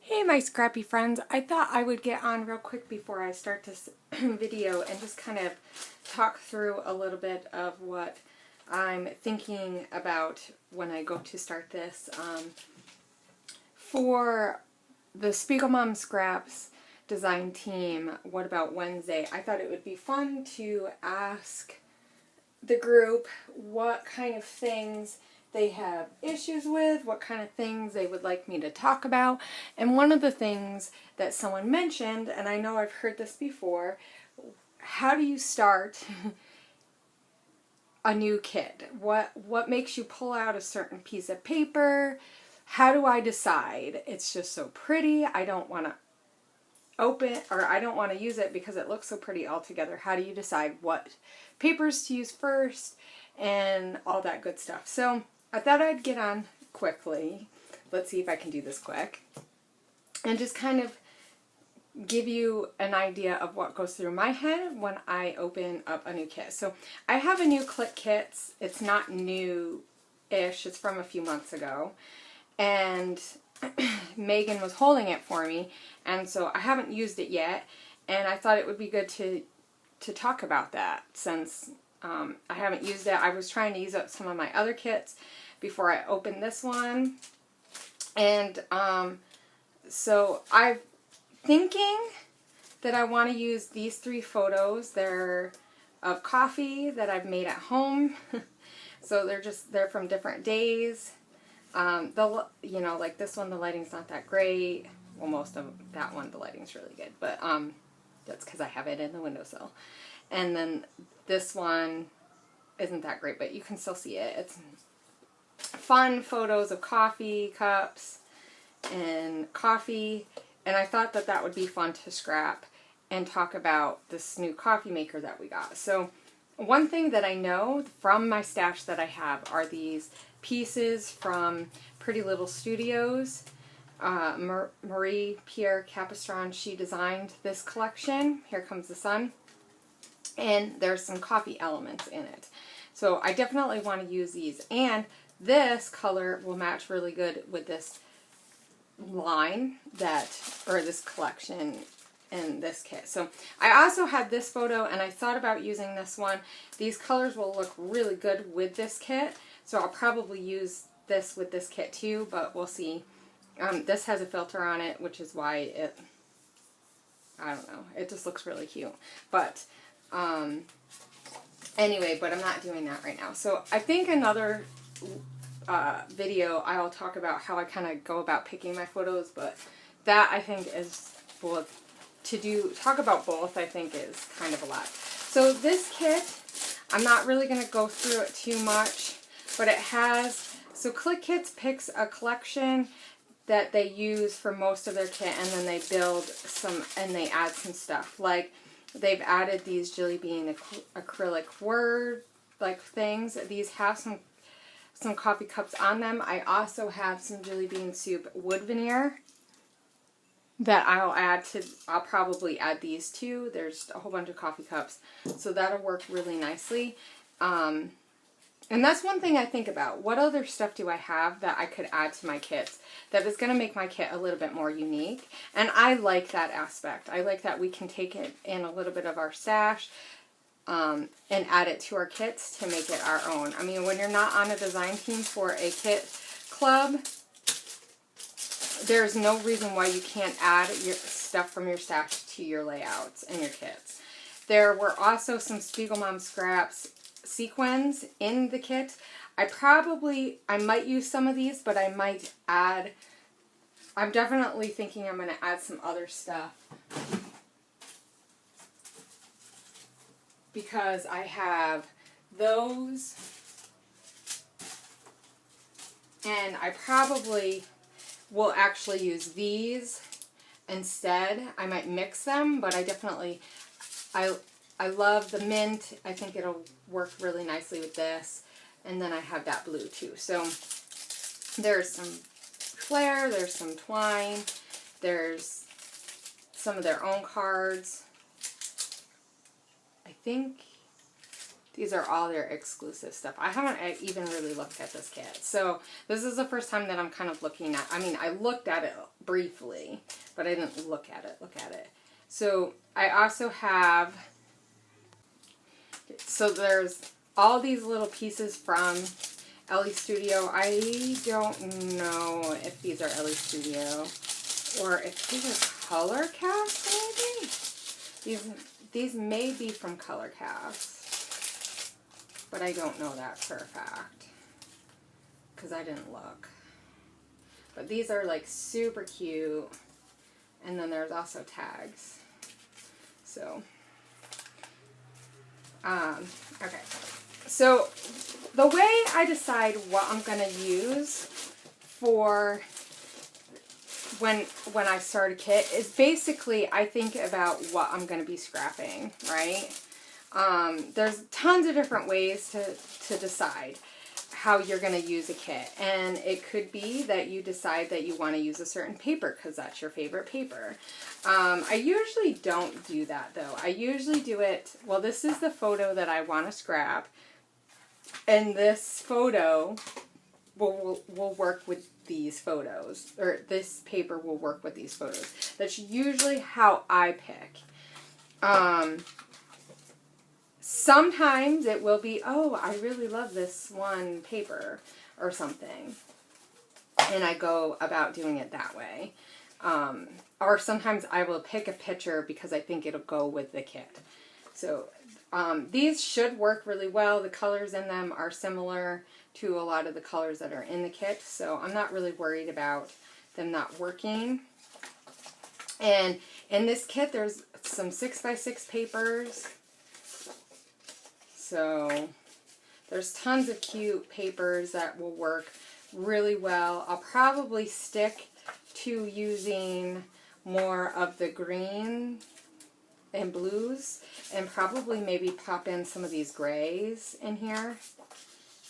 Hey my scrappy friends, I thought I would get on real quick before I start this video and just kind of talk through a little bit of what I'm thinking about when I go to start this. For the SpiegelMom Scraps design team, What About Wednesday, I thought it would be fun to ask the group what kind of things they have issues with, what kind of things they would like me to talk about. And one of the things that someone mentioned, and I know I've heard this before, how do you start a new kit? What makes you pull out a certain piece of paper? How do I decide? It's just so pretty. I don't want to open, or I don't want to use it because it looks so pretty altogether. How do you decide what papers to use first and all that good stuff? So I thought I'd get on quickly. Let's see if I can do this quick. And just kind of give you an idea of what goes through my head when I open up a new kit. So I have a new Click Kits. It's not new-ish. It's from a few months ago. And Megan was holding it for me, and so I haven't used it yet, and I thought it would be good to talk about that since I haven't used it. I was trying to use up some of my other kits before I opened this one, and so I'm thinking that I want to use these 3 photos. They're of coffee that I've made at home, so they're from different days. Like this one, the lighting's not that great. Well, most of that one, the lighting's really good, but that's because I have it in the windowsill. And then this one isn't that great, but you can still see it. It's fun photos of coffee cups and coffee, and I thought that that would be fun to scrap and talk about this new coffee maker that we got. So one thing that I know from my stash that I have are these pieces from Pretty Little Studios. Marie Pierre Capistran, she designed this collection. Here Comes the Sun. And there's some coffee elements in it. So I definitely want to use these. And this color will match really good with this line or this collection in this kit. So I also had this photo, and I thought about using this one. These colors will look really good with this kit. So I'll probably use this with this kit too, but we'll see. This has a filter on it, which is why I don't know, it just looks really cute. But anyway, but I'm not doing that right now. So I think another video I'll talk about how I kind of go about picking my photos, but that I think is, well, talk about both I think is kind of a lot. So this kit, I'm not really going to go through it too much. But it has, so Click Kits picks a collection that they use for most of their kit, and then they build some, and they add some stuff. Like, they've added these Jelly Bean acrylic word, like, things. These have some coffee cups on them. I also have some Jelly Bean Soup wood veneer that I'll probably add these to. There's a whole bunch of coffee cups, so that'll work really nicely. And that's one thing I think about. What other stuff do I have that I could add to my kits that is going to make my kit a little bit more unique? And I like that aspect. I like that we can take it in a little bit of our stash and add it to our kits to make it our own. I mean, when you're not on a design team for a kit club, there's no reason why you can't add your stuff from your stash to your layouts and your kits. There were also some SpiegelMom Scraps sequins in the kit. I might use some of these, but I might add, I'm definitely thinking I'm going to add some other stuff because I have those, and I probably will actually use these instead. I might mix them, but I definitely, I love the mint. I think it'll work really nicely with this. And then I have that blue too. So there's some flair, there's some twine, there's some of their own cards. I think these are all their exclusive stuff. I haven't even really looked at this kit. So this is the first time that I'm kind of looking at, I mean, I looked at it briefly, but I didn't look at it. So I also have, so there's all these little pieces from Ellie Studio. I don't know if these are Ellie Studio or if these are Color Cast, maybe? These may be from Color Cast, but I don't know that for a fact because I didn't look. But these are like super cute, and then there's also tags. So, okay. So the way I decide what I'm gonna use for when I start a kit is basically I think about what I'm going to be scrapping, right? There's tons of different ways to decide how you're going to use a kit. And it could be that you decide that you want to use a certain paper because that's your favorite paper. I usually don't do that though. I usually do it, well, this is the photo that I want to scrap. And this photo will work with these photos, or this paper will work with these photos. That's usually how I pick. Sometimes it will be, oh, I really love this one paper or something, and I go about doing it that way. Or sometimes I will pick a picture because I think it'll go with the kit. So these should work really well. The colors in them are similar to a lot of the colors that are in the kit, so I'm not really worried about them not working. And in this kit there's some 6x6 papers, so there's tons of cute papers that will work really well. I'll probably stick to using more of the green and blues, and probably maybe pop in some of these grays in here.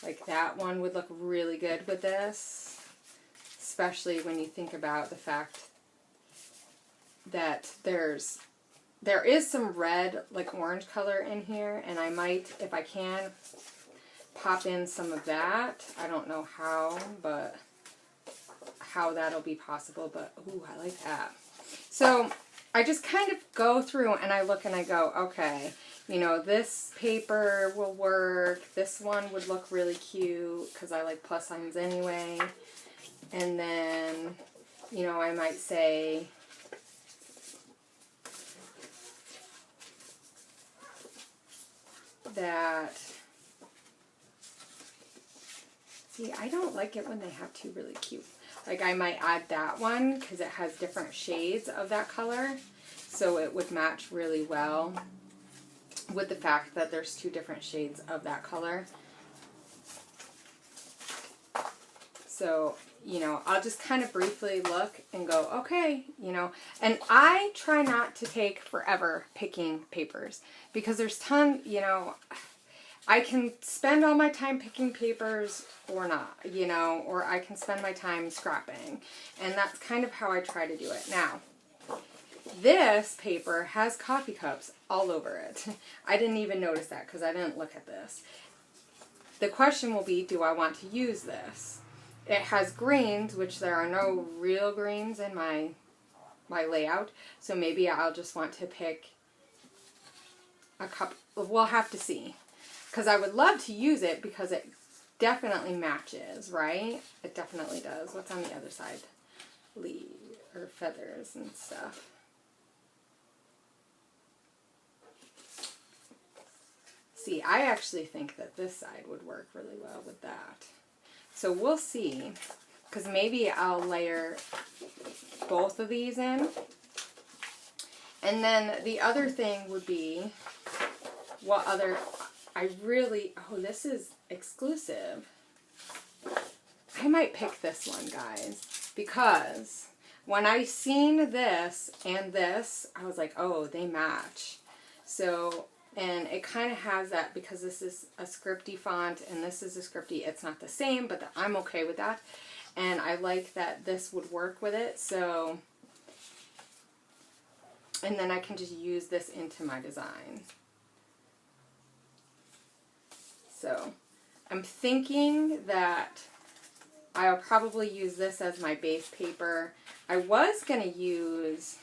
Like that one would look really good with this, especially when you think about the fact that there is some red, like orange color in here, and I might, if I can, pop in some of that. I don't know how, but how that'll be possible, but ooh, I like that. So I just kind of go through and I look and I go, okay, you know, this paper will work. This one would look really cute because I like plus signs anyway. And then, you know, I might say, that, see, I don't like it when they have two really cute. Like I might add that one because it has different shades of that color. So it would match really well with the fact that there's two different shades of that color. So, you know, I'll just kind of briefly look and go, okay, you know, and I try not to take forever picking papers because there's tons, you know, I can spend all my time picking papers or not, you know, or I can spend my time scrapping. And that's kind of how I try to do it. Now, this paper has coffee cups all over it. I didn't even notice that because I didn't look at this. The question will be, do I want to use this? It has greens, which there are no real greens in my layout. So maybe I'll just want to pick a cup. We'll have to see. Because I would love to use it because it definitely matches, right? It definitely does. What's on the other side? Leaves or feathers and stuff. See, I actually think that this side would work really well with that. So we'll see, because maybe I'll layer both of these in. And then the other thing would be, what other, I really, oh, this is exclusive. I might pick this one, guys, because when I seen this and this, I was like, oh, they match. So, and it kind of has that because this is a scripty font and this is a scripty. It's not the same, but I'm okay with that. And I like that this would work with it. So, and then I can just use this into my design. So, I'm thinking that I'll probably use this as my base paper. I was going to use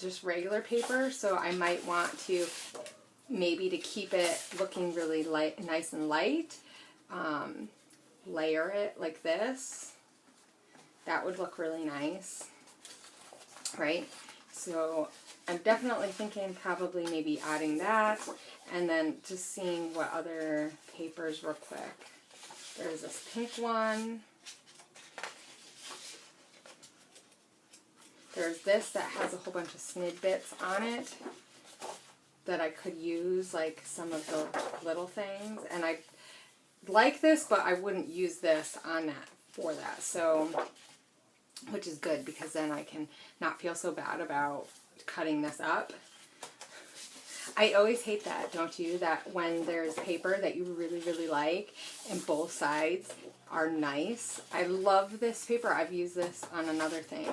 just regular paper, so I might want to, maybe to keep it looking really light, nice and light, layer it like this. That would look really nice, right? So I'm definitely thinking probably maybe adding that, and then just seeing what other papers real quick. There's this pink one. There's this that has a whole bunch of snid bits on it that I could use, like some of the little things. And I like this, but I wouldn't use this on that for that. So, which is good because then I can not feel so bad about cutting this up. I always hate that, don't you? That when there's paper that you really, really like and both sides are nice. I love this paper. I've used this on another thing.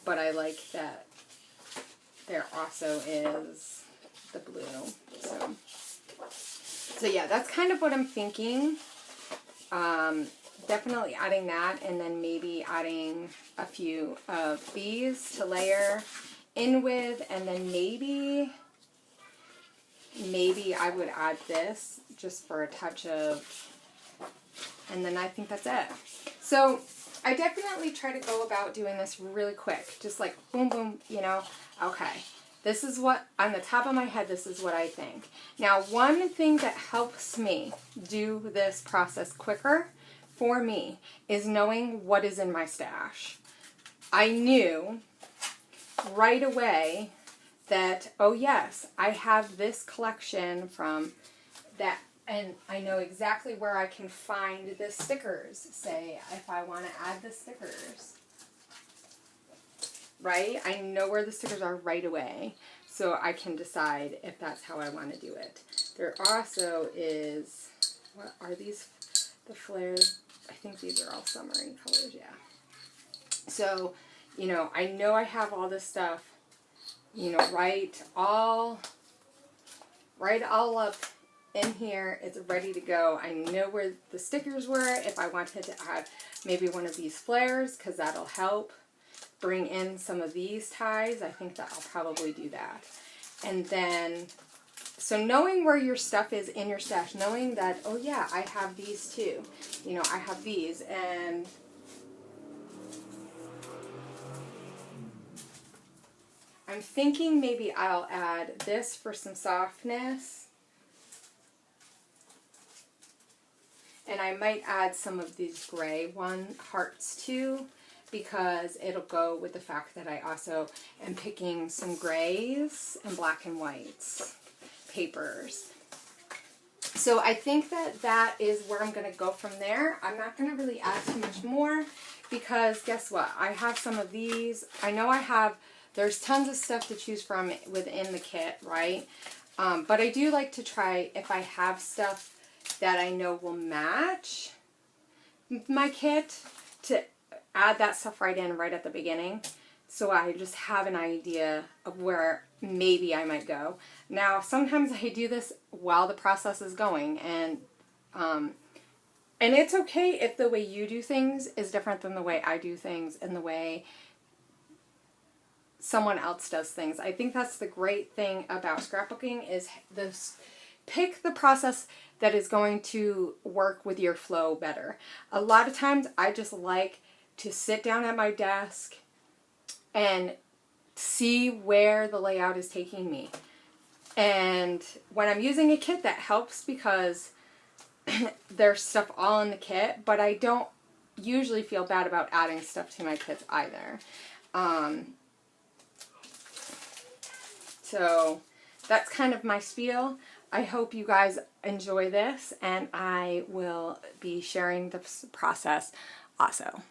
But I like that there also is the blue. So yeah, that's kind of what I'm thinking. Definitely adding that, and then maybe adding a few of these to layer in with, and then maybe I would add this just for a touch of, and then I think that's it. So I definitely try to go about doing this really quick, just like boom, boom, you know, okay. This is what, on the top of my head, this is what I think. Now, one thing that helps me do this process quicker for me is knowing what is in my stash. I knew right away that, oh yes, I have this collection from that, and I know exactly where I can find the stickers, say, if I want to add the stickers. Right? I know where the stickers are right away, so I can decide if that's how I want to do it. There also is, what are these, the flares? I think these are all summery colors, yeah. So, you know I have all this stuff, you know, right all up in here. It's ready to go. I know where the stickers were. If I wanted to add maybe one of these flares, because that'll help bring in some of these ties, I think that I'll probably do that. And then, so knowing where your stuff is in your stash, knowing that, oh yeah, I have these too. You know, I have these, and I'm thinking maybe I'll add this for some softness. And I might add some of these gray hearts too, because it'll go with the fact that I also am picking some grays and black and whites papers. So I think that that is where I'm going to go from there. I'm not going to really add too much more, because guess what? I have some of these. I know there's tons of stuff to choose from within the kit, right? But I do like to try, if I have stuff that I know will match my kit, to add that stuff right in right at the beginning, so I just have an idea of where maybe I might go. Now, sometimes I do this while the process is going, and it's okay if the way you do things is different than the way I do things and the way someone else does things. I think that's the great thing about scrapbooking, is this: pick the process that is going to work with your flow better. A lot of times I just like to sit down at my desk and see where the layout is taking me. And when I'm using a kit, that helps because there's stuff all in the kit, but I don't usually feel bad about adding stuff to my kits either. So that's kind of my spiel. I hope you guys enjoy this, and I will be sharing this process also.